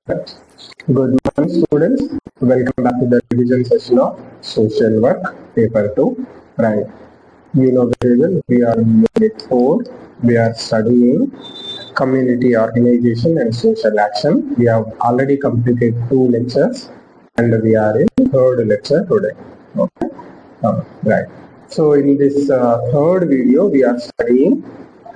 Good morning, students. Welcome back to the revision session of social work, paper 2. Right. You know very well, we are in unit 4. We are studying community organization and social action. We have already completed 2 lectures and we are in third lecture today. Okay. Right. So in this third video, we are studying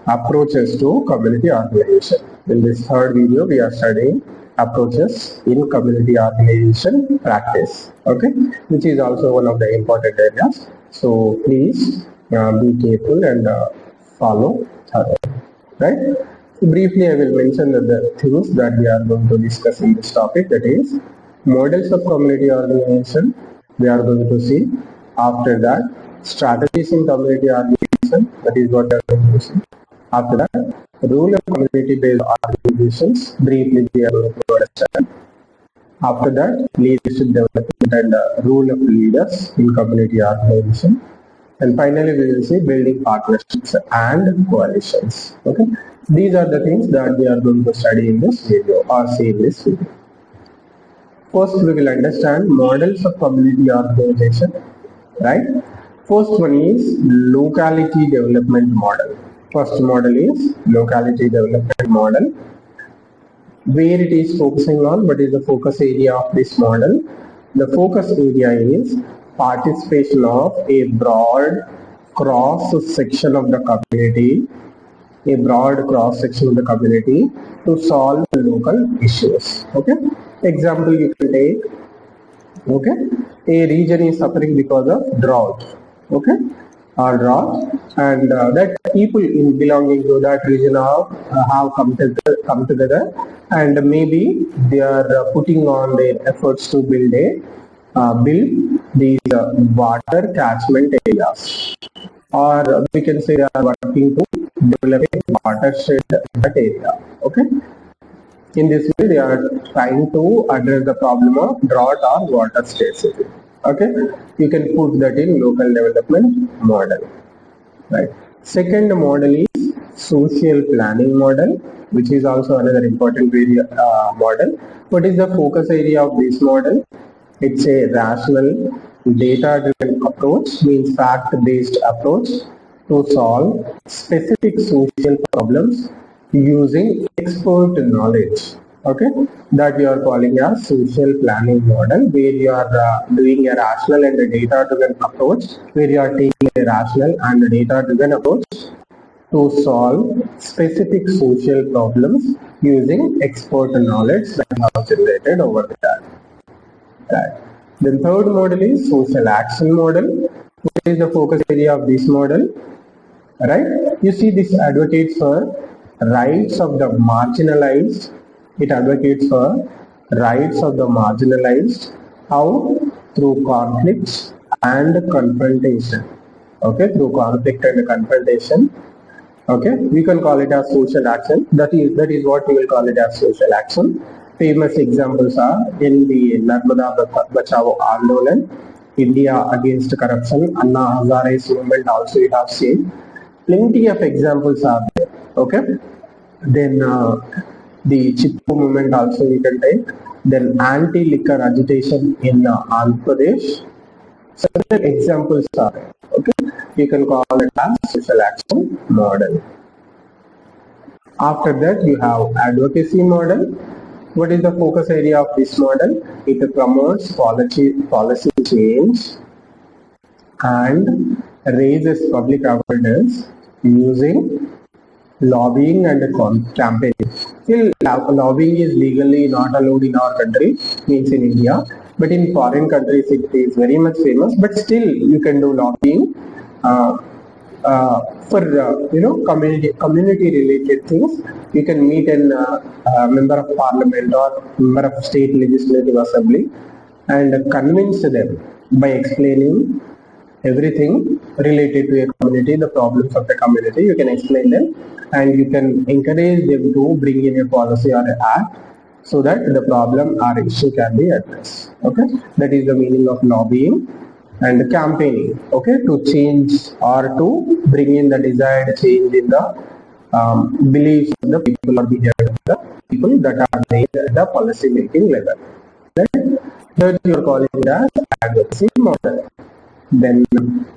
approaches to community organization. In this third video, we are studying approaches in community organization practice, okay, which is also one of the important areas. So please be careful and follow thoroughly, right? So briefly, I will mention the things that we are going to discuss in this topic, that is models of community organization we are going to see. After that, strategies in community organization, that is what we are going to see. After that, role of community-based organizations, briefly we are going to understand. After that, leadership development and role of leaders in community organization. And finally, we will see building partnerships and coalitions. Okay, these are the things that we are going to study in this video or see in this video. First, we will understand models of community organization, right? First one is locality development model. First model is locality development model. Where it is focusing on, what is the focus area of this model? The focus area is participation of a broad cross section of the community, to solve local issues. Okay, example you can take. Okay, a region is suffering because of drought. Okay, or drought, and that people in belonging to that region have come together, and maybe they are putting on their efforts to build these water catchment areas, or we can say they are working to develop a watershed in that area. Okay. In this way, they are trying to address the problem of drought or water scarcity. Okay, you can put that in local development model. Right. Second model is social planning model, which is also another important model. What is the focus area of this model? It's a rational, data-driven approach, means fact-based approach to solve specific social problems using expert knowledge. Okay, that we are calling a social planning model, where you are doing a rational and a data-driven approach, where you are taking a rational and a data-driven approach to solve specific social problems using expert knowledge that you have generated over there. Right. Then third model is social action model. What is the focus area of this model? Right? You see, this advocates for rights of the marginalized. It advocates for rights of the marginalized. How? Through conflicts and confrontation. Okay, through conflict and confrontation. Okay, we can call it as social action. That is what we will call it as social action. Famous examples are in the Narmada Bachao Andolan, India against corruption, Anna Hazare's movement also you have seen. Plenty of examples are there. Okay, then the Chipko movement also you can take. Then anti-liquor agitation in Andhra Pradesh. Several examples are there. Okay, you can call it as social action model. After that, you have advocacy model. What is the focus area of this model? It promotes policy change and raises public awareness using lobbying and campaigning. Still, lobbying is legally not allowed in our country, means in India, but in foreign countries it is very much famous. But still, you can do lobbying for community related things. You can meet a member of parliament or member of state legislative assembly and convince them by explaining everything related to a community, the problems of the community. You can explain them and you can encourage them to bring in a policy or an act so that the problem or issue can be addressed. Okay, that is the meaning of lobbying. And campaigning, okay, to change or to bring in the desired change in the beliefs of the people or behavior of the people that are there at the policy making level. Right? That you are calling as advocacy model. Then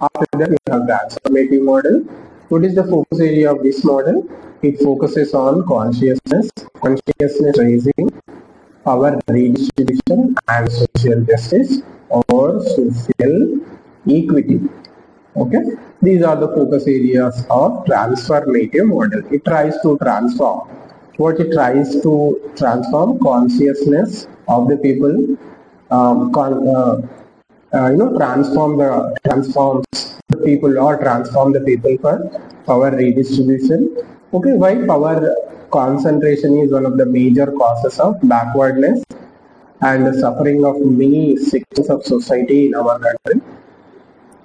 after that, we have transformative model. What is the focus area of this model? It focuses on consciousness raising, power redistribution, and social justice or social equity. Okay, these are the focus areas of transformative model. It tries to transform. What it tries to transform consciousness of the people, transforms the people or transform the people for power redistribution. Okay, why power concentration is one of the major causes of backwardness and the suffering of many sections of society in our country.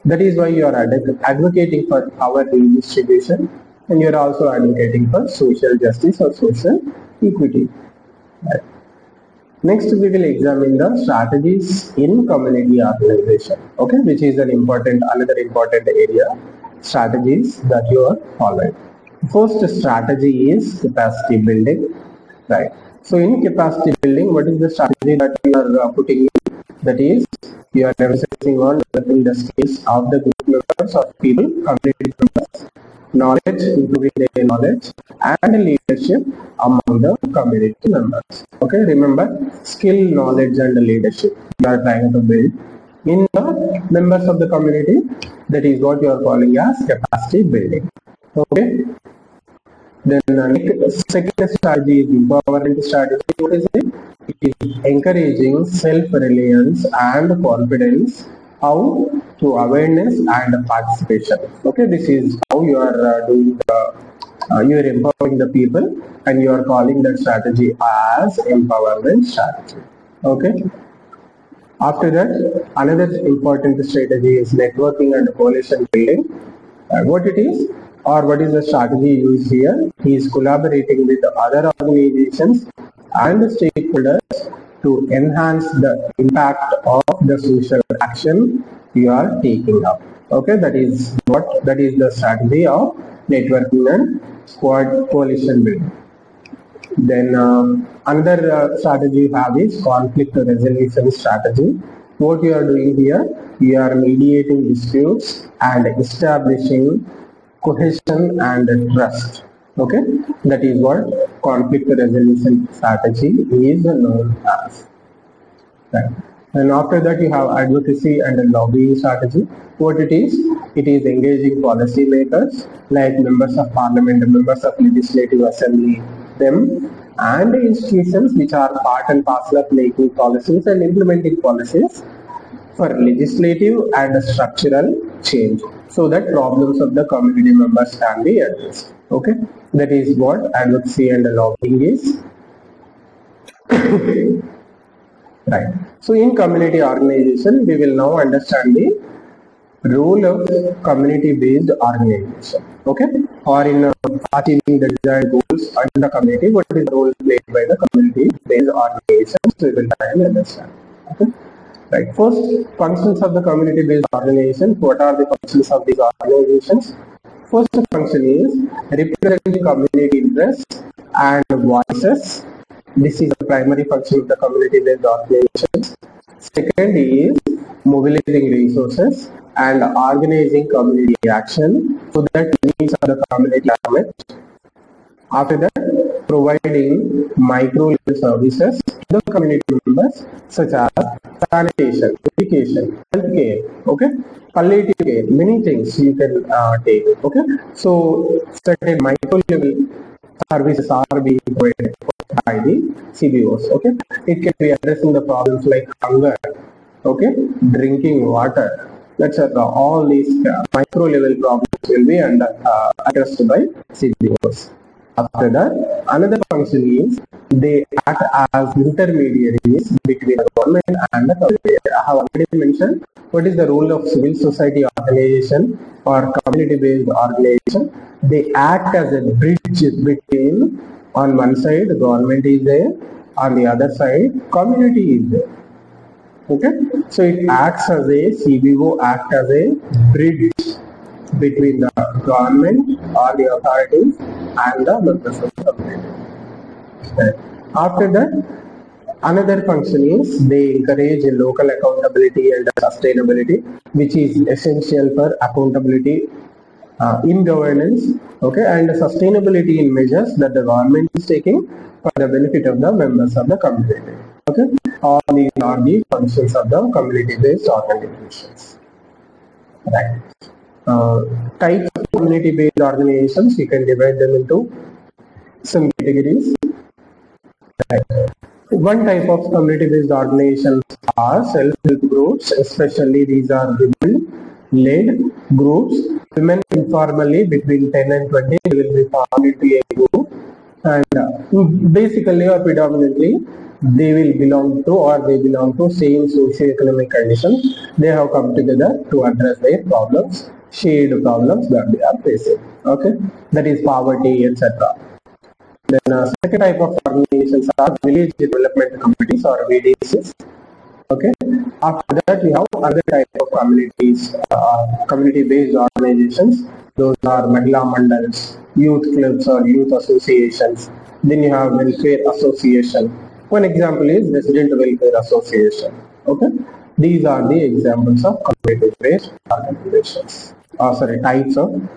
That is why you are advocating for power redistribution, and you are also advocating for social justice or social equity. Right. Next, we will examine the strategies in community organization, okay, which is another important area, strategies that you are following. First strategy is capacity building, right? So in capacity building, what is the strategy that you are putting in? That is, you are emphasizing on developing the skills of the group members of people, community members, knowledge, improving their knowledge, and leadership among the community members. Okay, remember, skill, knowledge, and leadership you are trying to build in the members of the community. That is what you are calling as capacity building. Okay. Then second strategy is empowerment strategy. What is it? It is encouraging self-reliance and confidence. How? Through awareness and participation. Okay, this is how you are doing the. You are empowering the people, and you are calling that strategy as empowerment strategy. Okay. After that, another important strategy is networking and coalition building. What it is, or what is the strategy used here? He is collaborating with other organizations and stakeholders to enhance the impact of the social action you are taking up. Okay, that is the strategy of networking and coalition building. Then another strategy you have is conflict resolution strategy. What you are doing here, you are mediating disputes and establishing cohesion and trust. Okay, that is what conflict resolution strategy is known as. Right. And after that, you have advocacy and lobbying strategy. What it is engaging policymakers like members of parliament, members of legislative assembly, them, and institutions which are part and parcel of making policies and implementing policies for legislative and structural change, so that problems of the community members can be addressed. Okay, that is what advocacy and lobbying is. Right. So in community organization, we will now understand the role of community-based organization. Okay, or in achieving the desired goals in the community, what is the role played by the community-based organizations? We will try and understand. Okay. Right. First, functions of the community-based organization. What are the functions of these organizations? First function is representing community interests and voices. This is the primary function of the community-based organizations. Second is mobilizing resources and organizing community action so that needs of the community are met. After that, providing micro-level services to the community members such as sanitation, education, healthcare, okay, palliative care, many things you can take, okay. So certain micro-level services are being provided by the CBOs, okay. It can be addressing the problems like hunger, okay, drinking water, etc. All these micro-level problems will be addressed by CBOs. After that, another function is they act as intermediaries between the government and the community. I have already mentioned what is the role of civil society organization or community-based organization. They act as a bridge between, on one side, the government is there, on the other side, community is there. Okay, so it acts as a CBO, act as a bridge between the government or the authorities and the members of the community. After that, another function is they encourage local accountability and sustainability, which is essential for accountability in governance, okay, and sustainability in measures that the government is taking for the benefit of the members of the community. Okay, all these are the functions of the community-based organizations. Right. Types of community-based organizations, you can divide them into some categories. Right. One type of community-based organizations are self-help groups, especially these are women-led groups. Women informally between 10 and 20 will be formed into a group, and basically or predominantly they will belong to or they belong to same socio-economic conditions. They have come together to address their problems, shared problems that they are facing. Okay, that is poverty, etc. Then second type of organizations are village development committees or VDCs. Okay. After that, we have other type of communities, community-based organizations. Those are Mahila Mandals, youth clubs or youth associations. Then you have welfare association. One example is resident welfare association. Okay. These are the examples of community-based organizations. Types of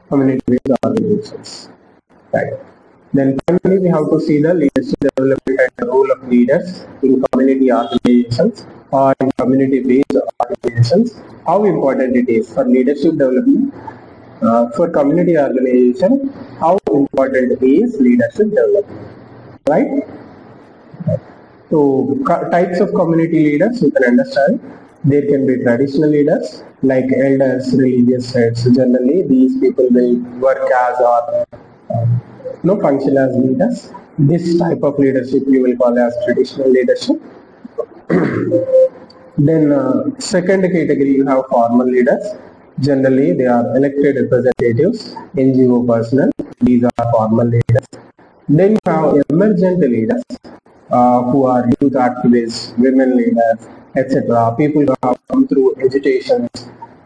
community-based organizations. Right. Then finally, we have to see the leadership development and the role of leaders in community organizations or in community-based organizations. How important it is for leadership development for community organization. How important is leadership development, right? So types of community leaders you can understand. There can be traditional leaders like elders, religious heads. Generally, these people will work as or function as leaders. This type of leadership you will call as traditional leadership. Then second category you have formal leaders. Generally they are elected representatives, NGO personnel. These are formal leaders. Then you have emergent leaders who are youth activists, women leaders, etc. People who have come through agitations,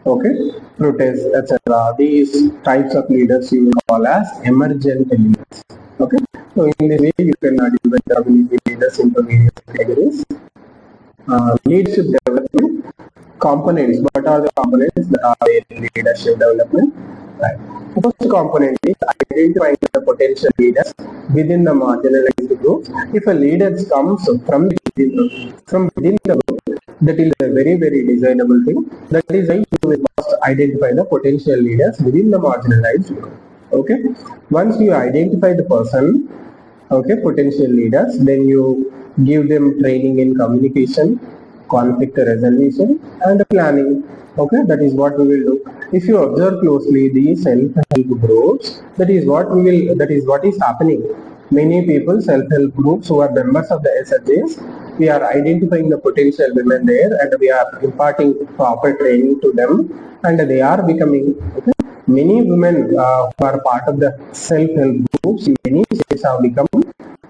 okay, protests, etc. These types of leaders you will call as emergent leaders. Okay, so in this way you can divide the community leaders into various categories. Leadership development components. What are the components that are in leadership development? Right. The first component is identifying the potential leaders within the marginalized group. If a leader comes from within the group, that is a very, very desirable thing. That is why you will first identify the potential leaders within the marginalized group. Okay. Once you identify the person, okay, potential leaders, then you give them training in communication, conflict resolution, and planning. Okay, that is what we will do. If you observe closely the self-help groups, that is what is happening. Many people, self-help groups who are members of the SHAs, we are identifying the potential women there and we are imparting proper training to them and they are becoming, okay. Many women who are part of the self-help groups in many states have become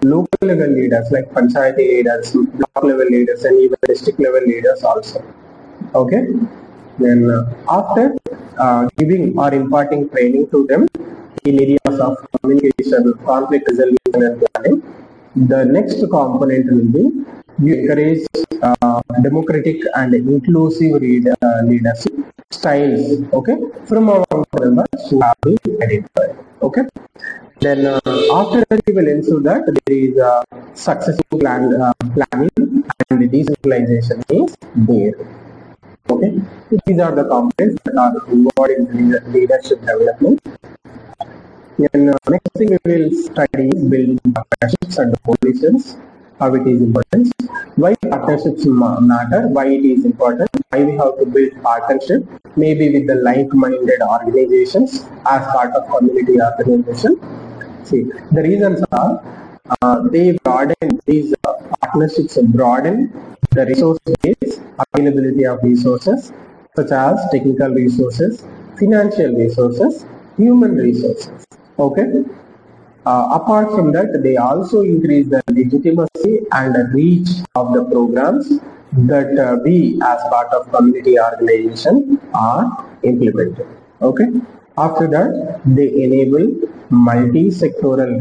local level leaders like panchayati leaders, block level leaders, and even district level leaders also. Okay. Then after giving or imparting training to them in areas of communication, conflict resolution, and planning, the next component will be you encourage democratic and inclusive leadership styles, okay, from our members who have been identified. Okay. Then after that, we will ensure that there is a successful planning and decentralization is there. Okay, these are the components that are involved in leadership development. And next thing we will study is building partnerships and coalitions, how it is important, why partnerships matter, why it is important, why we have to build partnership, maybe with the like-minded organizations as part of community organization. See, the reasons are they broaden these partnerships broaden the resource base, availability of resources such as technical resources, financial resources, human resources. Okay. Apart from that, they also increase the legitimacy and reach of the programs that we as part of community organization are implementing. Okay. After that, they enable multi-sectoral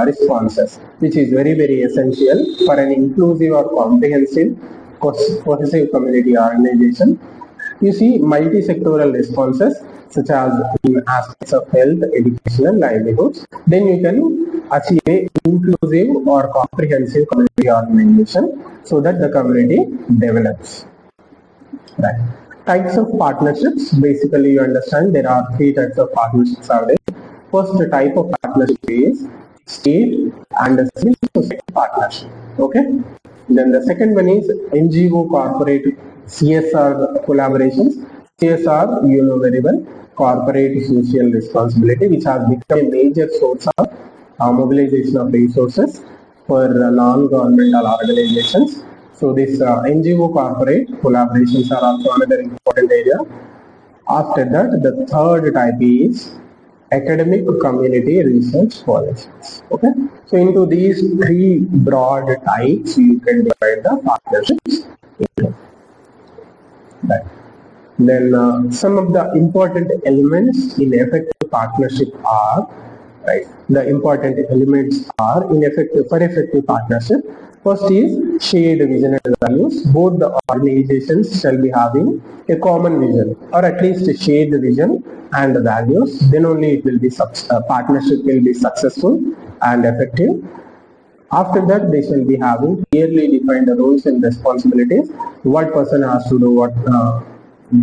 responses, which is very, very essential for an inclusive or comprehensive cohesive community organization. You see, multi-sectoral responses such as in aspects of health, education, and livelihoods, then you can achieve a inclusive or comprehensive community organization so that the community develops. Right. Types of partnerships. Basically, you understand there are three types of partnerships are there. First type of partnership is state and civil society partnership. Okay. Then the second one is NGO corporate CSR collaborations. CSR, you know very well, corporate social responsibility, which has become a major source of mobilization of resources for non-governmental organizations. So this NGO corporate collaborations are also another important area. After that, the third type is academic community research coalitions. Okay, so into these three broad types, you can divide the partnerships into. Right. Then some of the important elements in effective partnership are, right, the important elements are in effective partnership. First is shared vision and values. Both the organizations shall be having a common vision or at least a shared vision and values. Then only it will be partnership will be successful and effective. After that, they shall be having clearly defined roles and responsibilities. What person has to do what,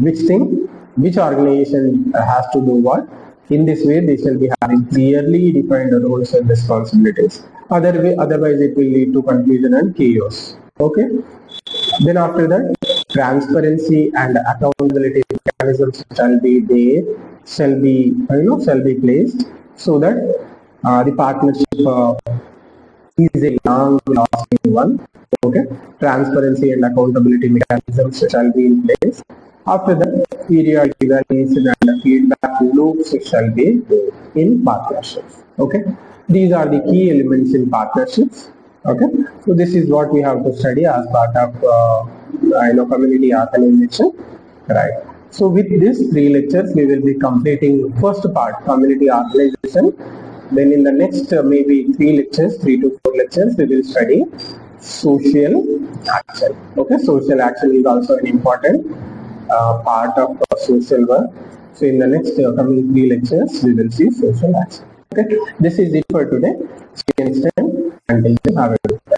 which thing, which organization has to do what. In this way, they shall be having clearly defined roles and responsibilities. Otherwise, it will lead to confusion and chaos. Okay. Then after that, transparency and accountability mechanisms shall be there, shall be placed so that the partnership is a long-lasting one. Okay, transparency and accountability mechanisms shall be in place. After that, periodic evaluation and feedback loops shall be in partnerships. Okay, these are the key elements in partnerships. Okay, so this is what we have to study as part of community organization. Right. So with these three lectures, we will be completing first part, community organization. Then in the next maybe 3 to 4 lectures, we will study social action. Okay, social action is also an important part of social work. So in the next coming 3 lectures, we will see social action. Okay, this is it for today. See you next time. Until then, have a good day.